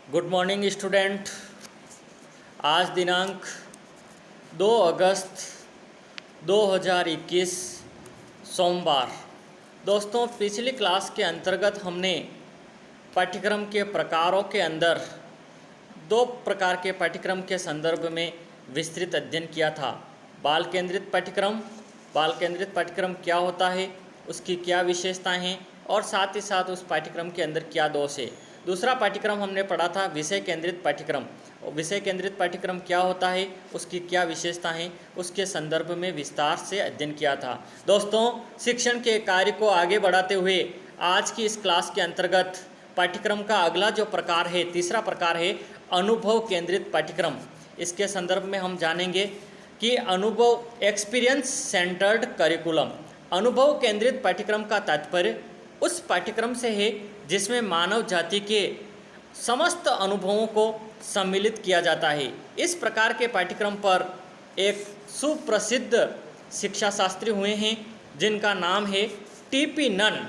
Good morning student. आज दिनांक 2 अगस्त 2021 सोमवार। दोस्तों, पिछली क्लास के अंतर्गत हमने पाठ्यक्रम के प्रकारों के अंदर दो प्रकार के पाठ्यक्रम के संदर्भ में विस्तृत अध्ययन किया था। बाल केंद्रित पाठ्यक्रम क्या होता है, उसकी क्या विशेषताएं हैं और साथ ही साथ उस पाठ्यक्रम के अंदर क्या दोष है। दूसरा पाठ्यक्रम हमने पढ़ा था विषय केंद्रित पाठ्यक्रम। विषय केंद्रित पाठ्यक्रम क्या होता है, उसकी क्या विशेषता है, उसके संदर्भ में विस्तार से अध्ययन किया था। दोस्तों, शिक्षण के कार्य को आगे बढ़ाते हुए आज की इस क्लास के अंतर्गत पाठ्यक्रम का अगला जो प्रकार है, तीसरा प्रकार है अनुभव केंद्रित पाठ्यक्रम। इसके संदर्भ में हम जानेंगे कि अनुभव एक्सपीरियंस सेंटर्ड करिकुलम। अनुभव केंद्रित पाठ्यक्रम का तात्पर्य उस पाठ्यक्रम से है जिसमें मानव जाति के समस्त अनुभवों को सम्मिलित किया जाता है। इस प्रकार के पाठ्यक्रम पर एक सुप्रसिद्ध शिक्षाशास्त्री हुए हैं जिनका नाम है टीपी नन।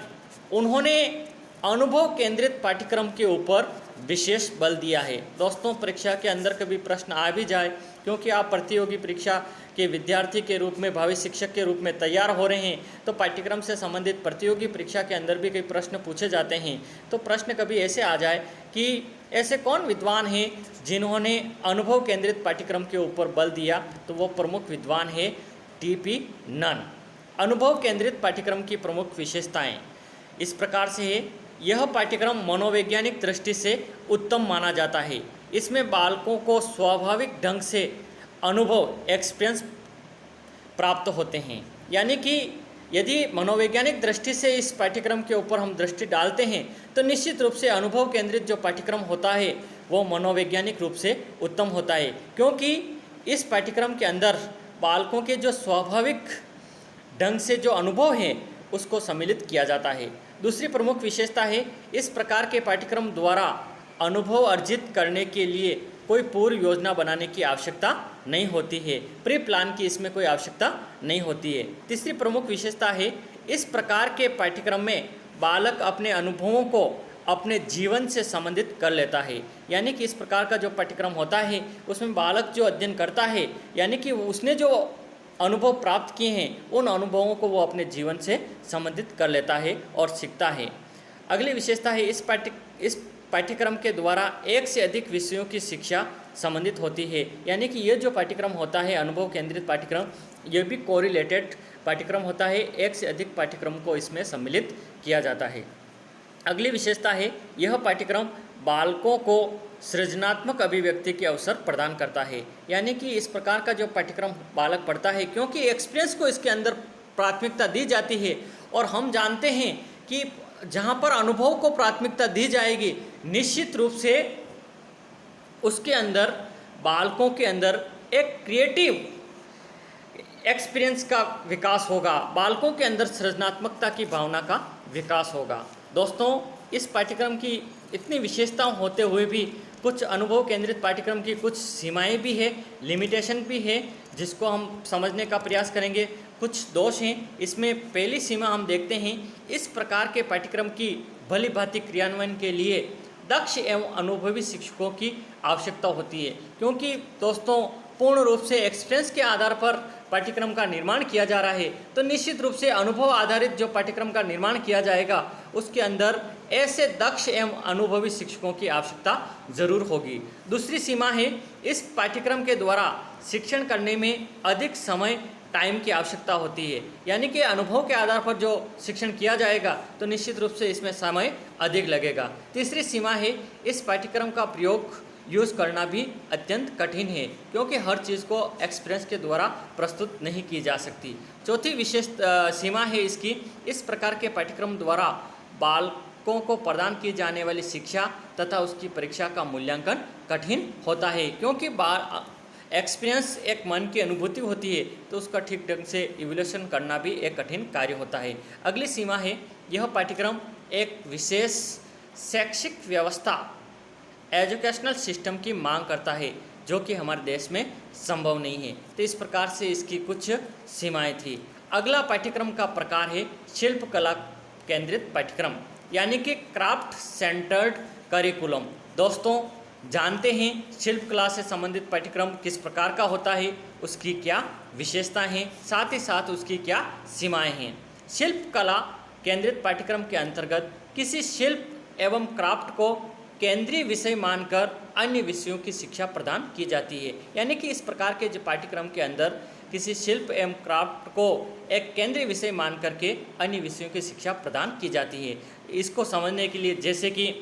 उन्होंने अनुभव केंद्रित पाठ्यक्रम के ऊपर विशेष बल दिया है। दोस्तों, परीक्षा के अंदर कभी प्रश्न आ भी जाए, क्योंकि आप प्रतियोगी परीक्षा के विद्यार्थी के रूप में, भावी शिक्षक के रूप में तैयार हो रहे हैं, तो पाठ्यक्रम से संबंधित प्रतियोगी परीक्षा के अंदर भी कई प्रश्न पूछे जाते हैं। तो प्रश्न कभी ऐसे आ जाए कि ऐसे कौन विद्वान हैं जिन्होंने अनुभव केंद्रित पाठ्यक्रम के ऊपर बल दिया, तो वो प्रमुख विद्वान है टीपी नन। अनुभव केंद्रित पाठ्यक्रम की प्रमुख विशेषताएं इस प्रकार से है। यह पाठ्यक्रम मनोवैज्ञानिक दृष्टि से उत्तम माना जाता है। इसमें बालकों को स्वाभाविक ढंग से अनुभव एक्सपीरियंस प्राप्त होते हैं। यानी कि यदि मनोवैज्ञानिक दृष्टि से इस पाठ्यक्रम के ऊपर हम दृष्टि डालते हैं तो निश्चित रूप से अनुभव केंद्रित जो पाठ्यक्रम होता है वो मनोवैज्ञानिक रूप से उत्तम होता है, क्योंकि इस पाठ्यक्रम के अंदर बालकों के जो स्वाभाविक ढंग से जो अनुभव हैं उसको सम्मिलित किया जाता है। दूसरी प्रमुख विशेषता है, इस प्रकार के पाठ्यक्रम द्वारा अनुभव अर्जित करने के लिए कोई पूर्व योजना बनाने की आवश्यकता नहीं होती है। प्री प्लान की इसमें कोई आवश्यकता नहीं होती है। तीसरी प्रमुख विशेषता है, इस प्रकार के पाठ्यक्रम में बालक अपने अनुभवों को अपने जीवन से संबंधित कर लेता है। यानी कि इस प्रकार का जो पाठ्यक्रम होता है उसमें बालक जो अध्ययन करता है, यानी कि उसने जो अनुभव प्राप्त किए हैं उन अनुभवों को वो अपने जीवन से संबंधित कर लेता है और सीखता है। अगली विशेषता है, इस पाठ्यक्रम के द्वारा एक से अधिक विषयों की शिक्षा संबंधित होती है। यानी कि ये जो पाठ्यक्रम होता है अनुभव केंद्रित पाठ्यक्रम, ये भी कोरिलेटेड पाठ्यक्रम होता है। एक से अधिक पाठ्यक्रम को इसमें सम्मिलित किया जाता है। अगली विशेषता है, यह पाठ्यक्रम बालकों को सृजनात्मक अभिव्यक्ति के अवसर प्रदान करता है। यानी कि इस प्रकार का जो पाठ्यक्रम बालक पढ़ता है, क्योंकि एक्सपीरियंस को इसके अंदर प्राथमिकता दी जाती है और हम जानते हैं कि जहाँ पर अनुभव को प्राथमिकता दी जाएगी निश्चित रूप से उसके अंदर बालकों के अंदर एक क्रिएटिव एक्सपीरियंस का विकास होगा, बालकों के अंदर सृजनात्मकता की भावना का विकास होगा। दोस्तों, इस पाठ्यक्रम की इतनी विशेषताएं होते हुए भी कुछ अनुभव केंद्रित पाठ्यक्रम की कुछ सीमाएं भी है, लिमिटेशन भी है, जिसको हम समझने का प्रयास करेंगे। कुछ दोष हैं इसमें। पहली सीमा हम देखते हैं, इस प्रकार के पाठ्यक्रम की भली भांति क्रियान्वयन के लिए दक्ष एवं अनुभवी शिक्षकों की आवश्यकता होती है। क्योंकि दोस्तों, पूर्ण रूप से एक्सपीरियंस के आधार पर पाठ्यक्रम का निर्माण किया जा रहा है, तो निश्चित रूप से अनुभव आधारित जो पाठ्यक्रम का निर्माण किया जाएगा उसके अंदर ऐसे दक्ष एवं अनुभवी शिक्षकों की आवश्यकता जरूर होगी। दूसरी सीमा है, इस पाठ्यक्रम के द्वारा शिक्षण करने में अधिक समय टाइम की आवश्यकता होती है। यानी कि अनुभव के आधार पर जो शिक्षण किया जाएगा तो निश्चित रूप से इसमें समय अधिक लगेगा। तीसरी सीमा है, इस पाठ्यक्रम का प्रयोग यूज़ करना भी अत्यंत कठिन है, क्योंकि हर चीज़ को एक्सपीरियंस के द्वारा प्रस्तुत नहीं की जा सकती। चौथी विशेष सीमा है इसकी, इस प्रकार के पाठ्यक्रम द्वारा बालकों को प्रदान की जाने वाली शिक्षा तथा उसकी परीक्षा का मूल्यांकन कठिन होता है, क्योंकि एक्सपीरियंस एक मन की अनुभूति होती है, तो उसका ठीक ढंग से इवैल्यूएशन करना भी एक कठिन कार्य होता है। अगली सीमा है, यह पाठ्यक्रम एक विशेष शैक्षिक व्यवस्था एजुकेशनल सिस्टम की मांग करता है, जो कि हमारे देश में संभव नहीं है। तो इस प्रकार से इसकी कुछ सीमाएं थी। अगला पाठ्यक्रम का प्रकार है शिल्प कला केंद्रित पाठ्यक्रम, यानी कि क्राफ्ट सेंटर्ड करिकुलम। दोस्तों, जानते हैं शिल्प कला से संबंधित पाठ्यक्रम किस प्रकार का होता है, उसकी क्या विशेषता हैं, साथ ही साथ उसकी क्या सीमाएं हैं। शिल्प कला केंद्रित पाठ्यक्रम के अंतर्गत किसी शिल्प एवं क्राफ्ट को केंद्रीय विषय मानकर अन्य विषयों की शिक्षा प्रदान की जाती है। यानी कि इस प्रकार के जो पाठ्यक्रम के अंदर किसी शिल्प एवं क्राफ्ट को एक केंद्रीय विषय मान करके अन्य विषयों की शिक्षा प्रदान की जाती है। इसको समझने के लिए जैसे कि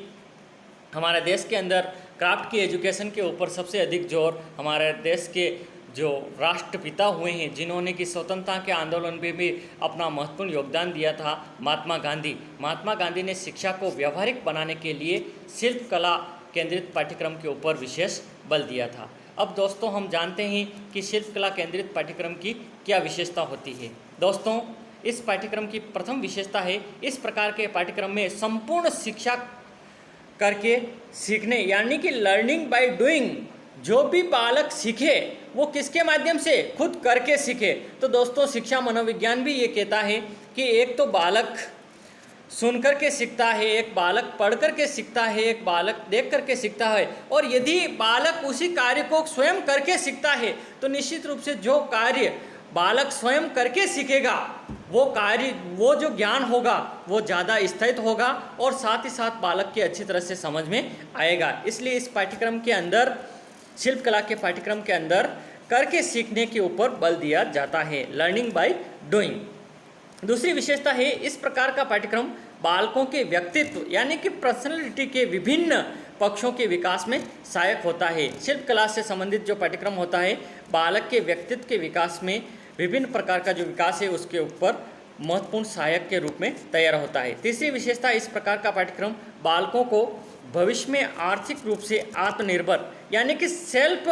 हमारे देश के अंदर क्राफ्ट की एजुकेशन के ऊपर सबसे अधिक जोर हमारे देश के जो राष्ट्रपिता हुए हैं, जिन्होंने कि स्वतंत्रता के आंदोलन में भी अपना महत्वपूर्ण योगदान दिया था, महात्मा गांधी ने शिक्षा को व्यवहारिक बनाने के लिए शिल्प कला केंद्रित पाठ्यक्रम के ऊपर विशेष बल दिया था। अब दोस्तों हम जानते हैं कि शिल्प कला केंद्रित पाठ्यक्रम की क्या विशेषता होती है। दोस्तों इस पाठ्यक्रम की प्रथम विशेषता है, इस प्रकार के पाठ्यक्रम में संपूर्ण शिक्षा करके सीखने यानी कि लर्निंग बाय डूइंग, जो भी बालक सीखे वो किसके माध्यम से, खुद करके सीखे। तो दोस्तों शिक्षा मनोविज्ञान भी ये कहता है कि एक तो बालक सुन करके सीखता है, एक बालक पढ़ करके सीखता है, एक बालक देख करके सीखता है, और यदि बालक उसी कार्य को स्वयं करके सीखता है तो निश्चित रूप से जो कार्य बालक स्वयं करके सीखेगा वो कार्य, वो जो ज्ञान होगा वो ज़्यादा स्थायित्व होगा और साथ ही साथ बालक के अच्छी तरह से समझ में आएगा। इसलिए इस पाठ्यक्रम के अंदर, शिल्प कला के पाठ्यक्रम के अंदर करके सीखने के ऊपर बल दिया जाता है, लर्निंग बाय डूइंग। दूसरी विशेषता है, इस प्रकार का पाठ्यक्रम बालकों के व्यक्तित्व यानी कि पर्सनैलिटी के विभिन्न पक्षों के विकास में सहायक होता है। शिल्प कला से संबंधित जो पाठ्यक्रम होता है बालक के व्यक्तित्व के विकास में विभिन्न प्रकार का जो विकास है उसके ऊपर महत्वपूर्ण सहायक के रूप में तैयार होता है। तीसरी विशेषता, इस प्रकार का पाठ्यक्रम बालकों को भविष्य में आर्थिक रूप से आत्मनिर्भर यानी कि सेल्फ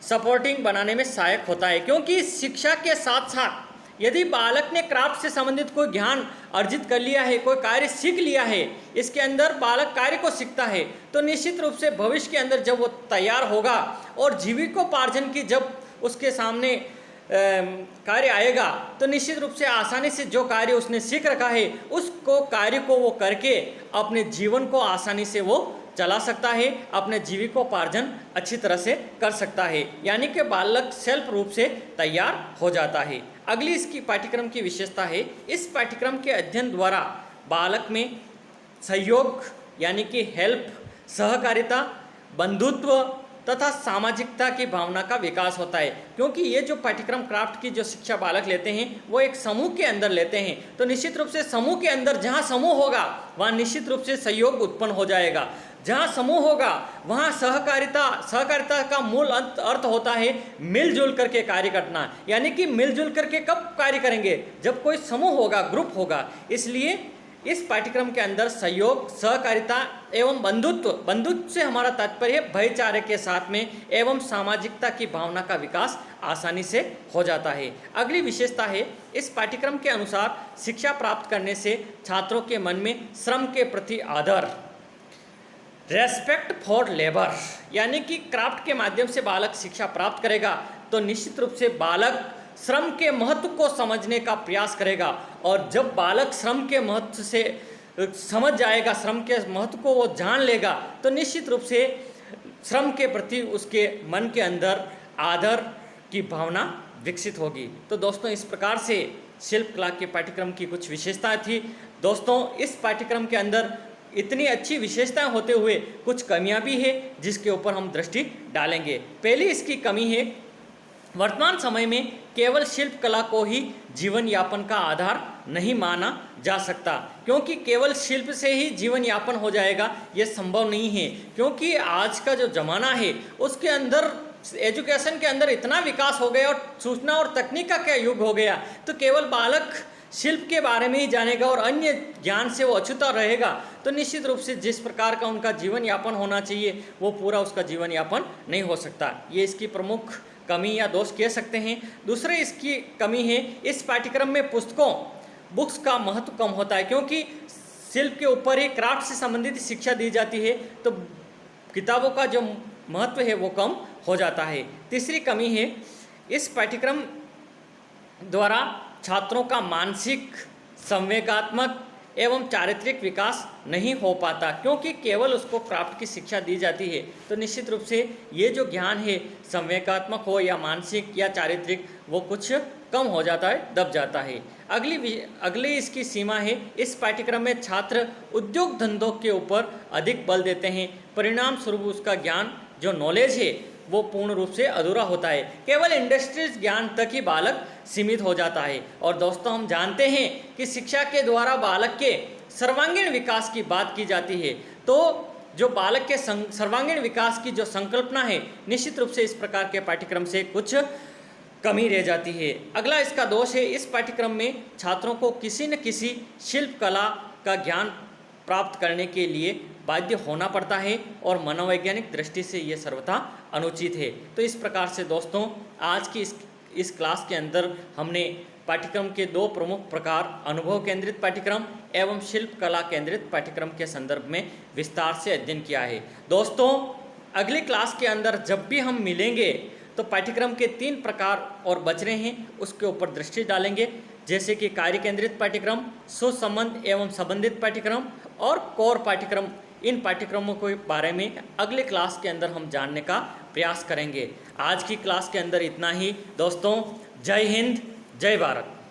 सपोर्टिंग बनाने में सहायक होता है, क्योंकि शिक्षा के साथ साथ यदि बालक ने क्राफ्ट से संबंधित कोई ज्ञान अर्जित कर लिया है, कोई कार्य सीख लिया है, इसके अंदर बालक कार्य को सीखता है, तो निश्चित रूप से भविष्य के अंदर जब वो तैयार होगा और जीविकोपार्जन की जब उसके सामने कार्य आएगा तो निश्चित रूप से आसानी से जो कार्य उसने सीख रखा है उसको कार्य को वो करके अपने जीवन को आसानी से वो चला सकता है, अपने जीविकोपार्जन अच्छी तरह से कर सकता है, यानी कि बालक सेल्फ रूप से तैयार हो जाता है। अगली इसकी पाठ्यक्रम की विशेषता है, इस पाठ्यक्रम के अध्ययन द्वारा बालक में सहयोग यानी कि हेल्प, सहकारिता, बंधुत्व तथा सामाजिकता की भावना का विकास होता है। क्योंकि ये जो पाठ्यक्रम क्राफ्ट की जो शिक्षा बालक लेते हैं वो एक समूह के अंदर लेते हैं, तो निश्चित रूप से समूह के अंदर जहाँ समूह होगा वहाँ निश्चित रूप से सहयोग उत्पन्न हो जाएगा। जहाँ समूह होगा वहाँ सहकारिता का मूल अर्थ होता है मिलजुल करके कार्य करना, यानी कि मिलजुल करके कब कार्य करेंगे, जब कोई समूह होगा, ग्रुप होगा। इसलिए इस पाठ्यक्रम के अंदर सहयोग, सहकारिता एवं बंधुत्व से हमारा तात्पर्य भाईचारे के साथ में एवं सामाजिकता की भावना का विकास आसानी से हो जाता है। अगली विशेषता है, इस पाठ्यक्रम के अनुसार शिक्षा प्राप्त करने से छात्रों के मन में श्रम के प्रति आदर, रेस्पेक्ट फॉर लेबर, यानी कि क्राफ्ट के माध्यम से बालक शिक्षा प्राप्त करेगा तो निश्चित रूप से बालक श्रम के महत्व को समझने का प्रयास करेगा, और जब बालक श्रम के महत्व से समझ जाएगा, श्रम के महत्व को वो जान लेगा, तो निश्चित रूप से श्रम के प्रति उसके मन के अंदर आदर की भावना विकसित होगी। तो दोस्तों इस प्रकार से शिल्प कला के पाठ्यक्रम की कुछ विशेषताएं थी। दोस्तों इस पाठ्यक्रम के अंदर इतनी अच्छी विशेषताएं होते हुए कुछ कमियां भी है जिसके ऊपर हम दृष्टि डालेंगे। पहली इसकी कमी है, वर्तमान समय में केवल शिल्प कला को ही जीवन यापन का आधार नहीं माना जा सकता, क्योंकि केवल शिल्प से ही जीवन यापन हो जाएगा ये संभव नहीं है। क्योंकि आज का जो ज़माना है उसके अंदर एजुकेशन के अंदर इतना विकास हो गया और सूचना और तकनीक का क्या युग हो गया, तो केवल बालक शिल्प के बारे में ही जानेगा और अन्य ज्ञान से वो अछूता रहेगा तो निश्चित रूप से जिस प्रकार का उनका जीवन यापन होना चाहिए वो पूरा उसका जीवन यापन नहीं हो सकता। ये इसकी प्रमुख कमी या दोष कह सकते हैं। दूसरी इसकी कमी है, इस पाठ्यक्रम में बुक्स का महत्व कम होता है, क्योंकि शिल्प के ऊपर ही क्राफ्ट से संबंधित शिक्षा दी जाती है तो किताबों का जो महत्व है वो कम हो जाता है। तीसरी कमी है, इस पाठ्यक्रम द्वारा छात्रों का मानसिक, संवेगात्मक एवं चारित्रिक विकास नहीं हो पाता, क्योंकि केवल उसको क्राफ्ट की शिक्षा दी जाती है। तो निश्चित रूप से ये जो ज्ञान है, संवेगात्मक हो या मानसिक या चारित्रिक, वो कुछ कम हो जाता है, दब जाता है। अगली इसकी सीमा है, इस पाठ्यक्रम में छात्र उद्योग धंधों के ऊपर अधिक बल देते हैं। परिणाम स्वरूप उसका ज्ञान, जो नॉलेज है, वो पूर्ण रूप से अधूरा होता है। केवल इंडस्ट्रीज ज्ञान तक ही बालक सीमित हो जाता है। और दोस्तों, हम जानते हैं कि शिक्षा के द्वारा बालक के सर्वांगीण विकास की बात की जाती है। तो जो बालक के सर्वांगीण विकास की जो संकल्पना है, निश्चित रूप से इस प्रकार के पाठ्यक्रम से कुछ कमी रह जाती है। अगला इसका दोष है, इस पाठ्यक्रम में छात्रों को किसी न किसी शिल्प कला का ज्ञान प्राप्त करने के लिए बाध्य होना पड़ता है, और मनोवैज्ञानिक दृष्टि से ये सर्वथा अनुचित है। तो इस प्रकार से दोस्तों, आज की इस क्लास के अंदर हमने पाठ्यक्रम के दो प्रमुख प्रकार, अनुभव केंद्रित पाठ्यक्रम एवं शिल्प कला केंद्रित पाठ्यक्रम के संदर्भ में विस्तार से अध्ययन किया है। दोस्तों, अगली क्लास के अंदर जब भी हम मिलेंगे तो पाठ्यक्रम के 3 प्रकार और बच रहे हैं, उसके ऊपर दृष्टि डालेंगे, जैसे कि कार्य केंद्रित पाठ्यक्रम, सुसंबंध एवं संबंधित पाठ्यक्रम और कोर पाठ्यक्रम। इन पाठ्यक्रमों के बारे में अगले क्लास के अंदर हम जानने का प्रयास करेंगे। आज की क्लास के अंदर इतना ही दोस्तों। जय हिंद, जय भारत।